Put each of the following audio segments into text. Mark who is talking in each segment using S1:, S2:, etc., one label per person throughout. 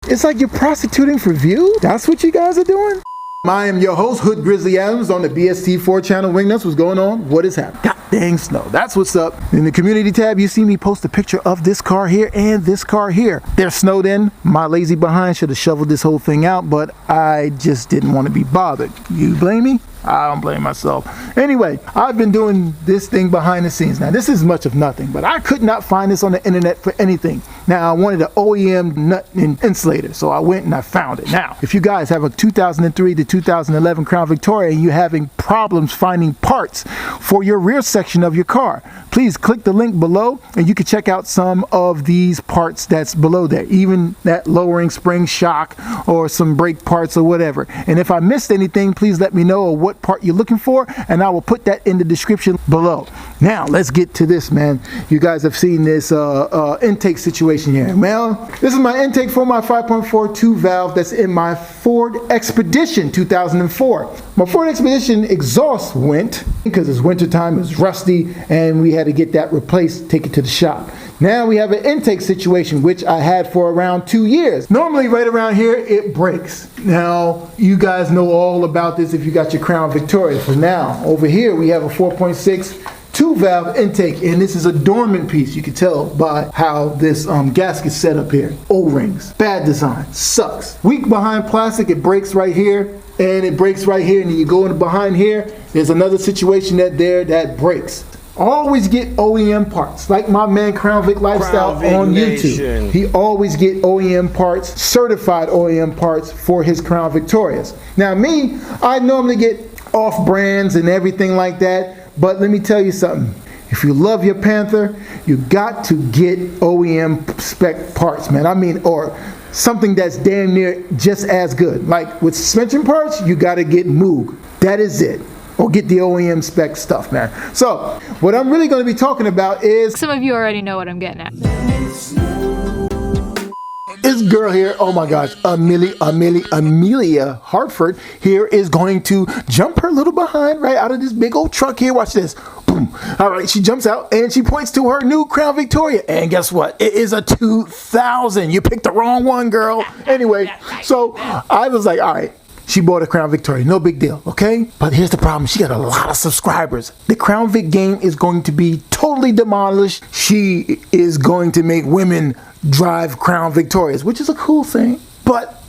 S1: It's like you're prostituting for views? That's what you guys are doing? I am your host, Hood Grizzly Adams, on the BST4 channel. Wingnuts, what's going on? What is happening? God dang snow. That's what's up. In the community tab, you see me post a picture of this car here and this car here. They're snowed in. My lazy behind should have shoveled this whole thing out, but I just didn't want to be bothered. You blame me? I don't blame myself. Anyway, I've been doing this thing behind the scenes. Now, this is much of nothing, but I could not find this on the internet for anything. Now, I wanted an OEM nut and insulator, so I went and I found it. Now, if you guys have a 2003 to 2011 Crown Victoria and you're having problems finding parts for your rear section of your car, please click the link below and you can check out some of these parts that's below there, even that lowering spring shock or some brake parts or whatever. And if I missed anything, please let me know or what part you're looking for, and I will put that in the description below. Now let's get to this, man. You guys have seen this intake situation here. Well, this is my intake for my 5.42 valve that's in my Ford Expedition 2004. My Ford Expedition exhaust went because it's wintertime, it's rusty, and we had to get that replaced, take it to the shop. Now we have an intake situation, which I had for around 2 years. Normally right around here, it breaks. Now, you guys know all about this if you got your Crown Victoria. So now, over here, we have a 4.6 2-valve intake, and this is a dormant piece. You can tell by how this gasket's set up here. O-rings, bad design, sucks. Weak behind plastic, it breaks right here, and it breaks right here, and then you go in behind here, there's another situation that breaks. Always get OEM parts, like my man Crown Vic Lifestyle on YouTube. He always get OEM parts, certified OEM parts for his Crown Victorias. Now me, I normally get off brands and everything like that, but let me tell you something. If you love your Panther, you got to get OEM spec parts, man. I mean, or something that's damn near just as good. Like with suspension parts, you got to get Moog. That is it. Or get the OEM spec stuff, man. So, what I'm really going to be talking about is...
S2: Some of you already know what I'm getting at.
S1: This girl here, oh my gosh, Emilia Hartford here is going to jump her little behind right out of this big old truck here. Watch this. Boom. All right, she jumps out and she points to her new Crown Victoria. And guess what? It is a 2000. You picked the wrong one, girl. Anyway, so I was like, all right. She bought a Crown Victoria, no big deal, okay? But here's the problem, she got a lot of subscribers. The Crown Vic game is going to be totally demolished. She is going to make women drive Crown Victorias, which is a cool thing. But,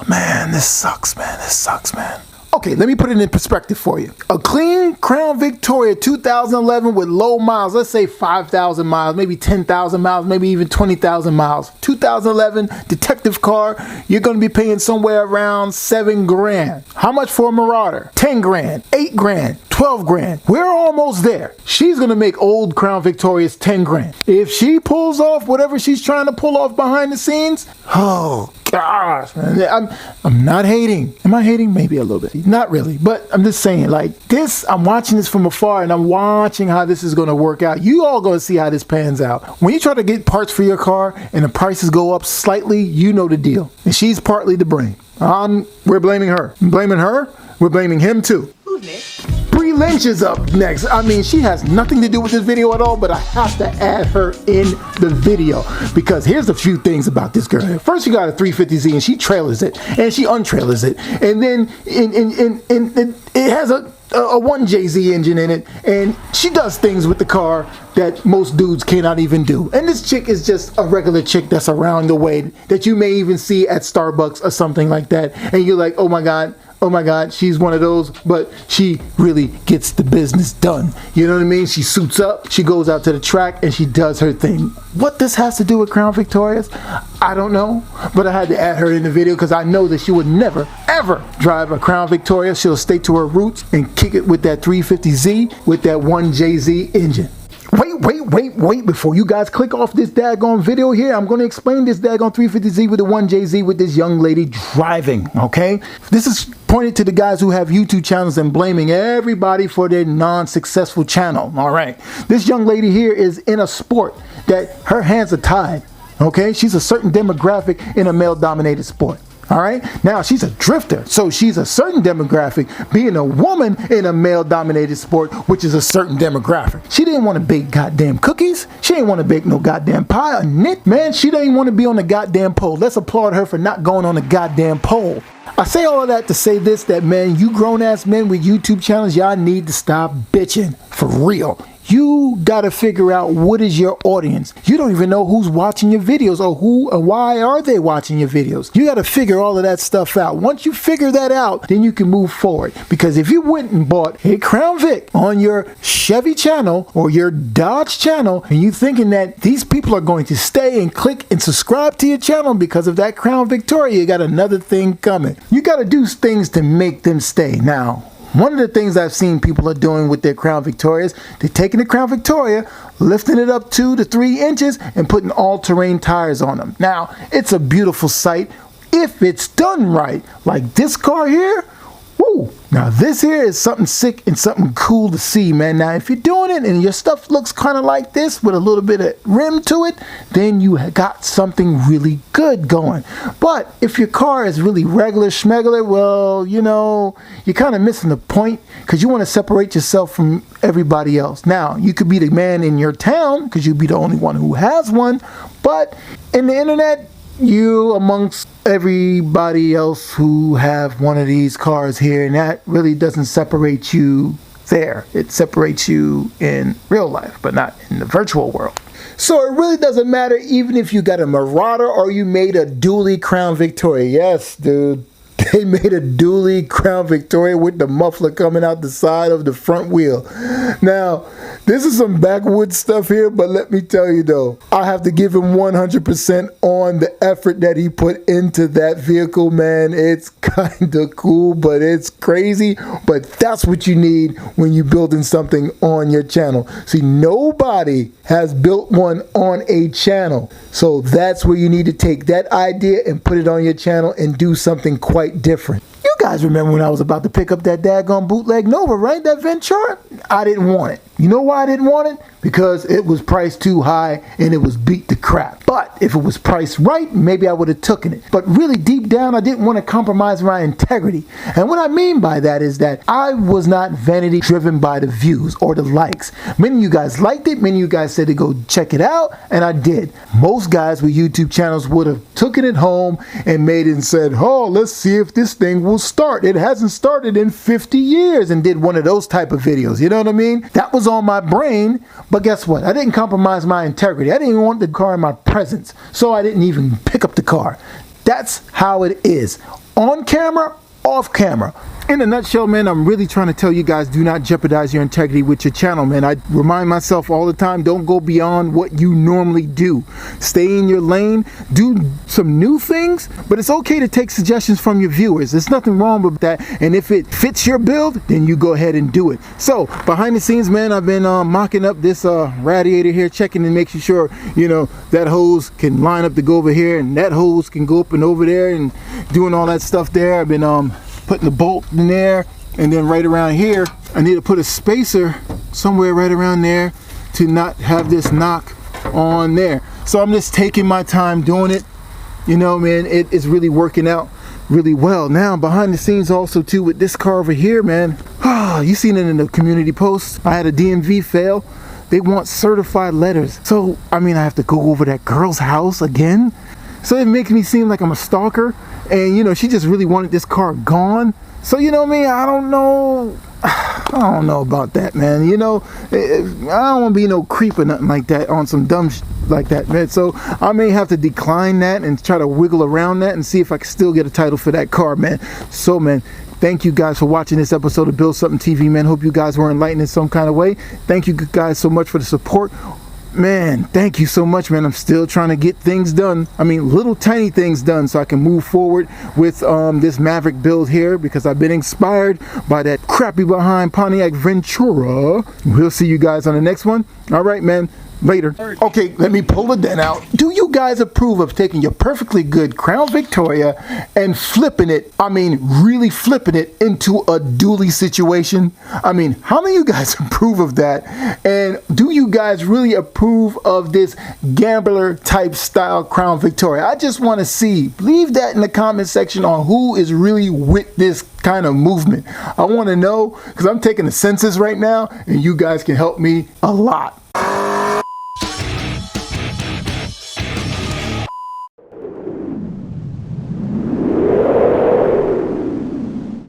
S1: man, this sucks, man. Okay, let me put it in perspective for you. A clean Crown Victoria 2011 with low miles, let's say 5,000 miles, maybe 10,000 miles, maybe even 20,000 miles. 2011 detective car, you're going to be paying somewhere around 7 grand. How much for a Marauder? 10 grand, 8 grand, 12 grand. We're almost there. She's going to make old Crown Victorias 10 grand. If she pulls off whatever she's trying to pull off behind the scenes, oh gosh, man. I'm not hating. Am I hating? Maybe a little bit. Not really, but I'm just saying, like this, I'm watching this from afar and I'm watching how this is going to work out. You all going to see how this pans out. When you try to get parts for your car and the prices go up slightly, you know the deal. And she's partly to blame. We're blaming her. I'm blaming her. We're blaming him too. Who's next? Bree Lynch is up next. I mean, she has nothing to do with this video at all, but I have to add her in the video because here's a few things about this girl. First, you got a 350Z and she trailers it and she untrailers it. And then it has a 1JZ engine in it, and she does things with the car that most dudes cannot even do. And this chick is just a regular chick that's around the way that you may even see at Starbucks or something like that. And you're like, oh my God, she's one of those, but she really gets the business done. You know what I mean? She suits up, she goes out to the track, and she does her thing. What this has to do with Crown Victorias, I don't know, but I had to add her in the video because I know that she would never, ever drive a Crown Victoria. She'll stay to her roots and kick it with that 350Z with that 1JZ engine. Wait, before you guys click off this daggone video here, I'm going to explain this daggone 350Z with the 1JZ with this young lady driving, okay? This is pointed to the guys who have YouTube channels and blaming everybody for their non-successful channel, all right? This young lady here is in a sport that her hands are tied, okay? She's a certain demographic in a male-dominated sport. All right. Now she's a drifter, so she's a certain demographic, being a woman in a male-dominated sport, which is a certain demographic. She didn't want to bake goddamn cookies. She didn't want to bake no goddamn pie or knit. Man, she didn't even want to be on the goddamn pole. Let's applaud her for not going on the goddamn pole. I say all of that to say this, that man, you grown-ass men with YouTube channels, y'all need to stop bitching. For real. You gotta figure out what is your audience. You don't even know who's watching your videos or who and why are they watching your videos. You gotta figure all of that stuff out. Once you figure that out, then you can move forward. Because if you went and bought a Crown Vic on your Chevy channel or your Dodge channel, and you thinking that these people are going to stay and click and subscribe to your channel because of that Crown Victoria, you got another thing coming. You gotta do things to make them stay. Now, one of the things I've seen people are doing with their Crown Victorias, they're taking the Crown Victoria, lifting it up 2 to 3 inches, and putting all-terrain tires on them. Now, it's a beautiful sight if it's done right. Like this car here, woo! Now this here is something sick and something cool to see, man. Now, if you're doing it and your stuff looks kind of like this with a little bit of rim to it, then you got something really good going. But if your car is really regular schmegular, well, you know, you're kind of missing the point because you want to separate yourself from everybody else. Now, you could be the man in your town because you'd be the only one who has one, but in the internet, you amongst everybody else who have one of these cars here, and that really doesn't separate you there. It separates you in real life, but not in the virtual world. So it really doesn't matter even if you got a Marauder or you made a dually Crown Victoria. Yes, dude. They made a dually Crown Victoria with the muffler coming out the side of the front wheel. Now, this is some backwoods stuff here, but let me tell you though, I have to give him 100% on the effort that he put into that vehicle, man. It's kind of cool, but it's crazy. But that's what you need when you're building something on your channel. See, nobody has built one on a channel. So that's where you need to take that idea and put it on your channel and do something quite different. You guys remember when I was about to pick up that daggone bootleg Nova, right? That Ventura? I didn't want it. You know why I didn't want it? Because it was priced too high and it was beat to crap. But if it was priced right, maybe I would have taken it. But really deep down, I didn't want to compromise my integrity. And what I mean by that is that I was not vanity driven by the views or the likes. Many of you guys liked it. Many of you guys said to go check it out. And I did. Most guys with YouTube channels would have taken it home and made it and said, oh, let's see if this thing will start. It hasn't started in 50 years and did one of those type of videos. You know what I mean? That was on my brain. But guess what? I didn't compromise my integrity. I didn't even want the car in my presence. So I didn't even pick up the car. That's how it is. On camera, off camera. In a nutshell, man, I'm really trying to tell you guys, do not jeopardize your integrity with your channel, man. I remind myself all the time, don't go beyond what you normally do. Stay in your lane, do some new things, but it's okay to take suggestions from your viewers. There's nothing wrong with that, and if it fits your build, then you go ahead and do it. So, behind the scenes, man, I've been mocking up this radiator here, checking and making sure, you know, that hose can line up to go over here, and that hose can go up and over there, and doing all that stuff there. I've been putting the bolt in there, and then right around here I need to put a spacer somewhere right around there to not have this knock on there. So I'm just taking my time doing it. You know, man, it is really working out really well. Now behind the scenes also too with this car over here, man, you seen it in the community post. I had a DMV fail. They want certified letters, so I mean I have to go over that girl's house again. So it makes me seem like I'm a stalker, and you know, she just really wanted this car gone. So you know what I mean, I don't know about that, man. You know, I don't want to be no creep or nothing like that on some dumb like that, man. So I may have to decline that and try to wiggle around that and see if I can still get a title for that car, man. So man, thank you guys for watching this episode of Build Something TV, man. Hope you guys were enlightened in some kind of way. Thank you guys so much for the support. Man, thank you so much, man. I'm still trying to get things done. I mean, little tiny things done so I can move forward with this Maverick build here, because I've been inspired by that crappy behind Pontiac Ventura. We'll see you guys on the next one. All right, man. later. Okay, let me pull the dent out. Do you guys approve of taking your perfectly good Crown Victoria and flipping it, I mean really flipping it into a dually situation? I mean, how many of you guys approve of that? And do you guys really approve of this gambler type style Crown Victoria? I just want to see. Leave that in the comment section on who is really with this kind of movement. I want to know, because I'm taking the census right now and you guys can help me a lot.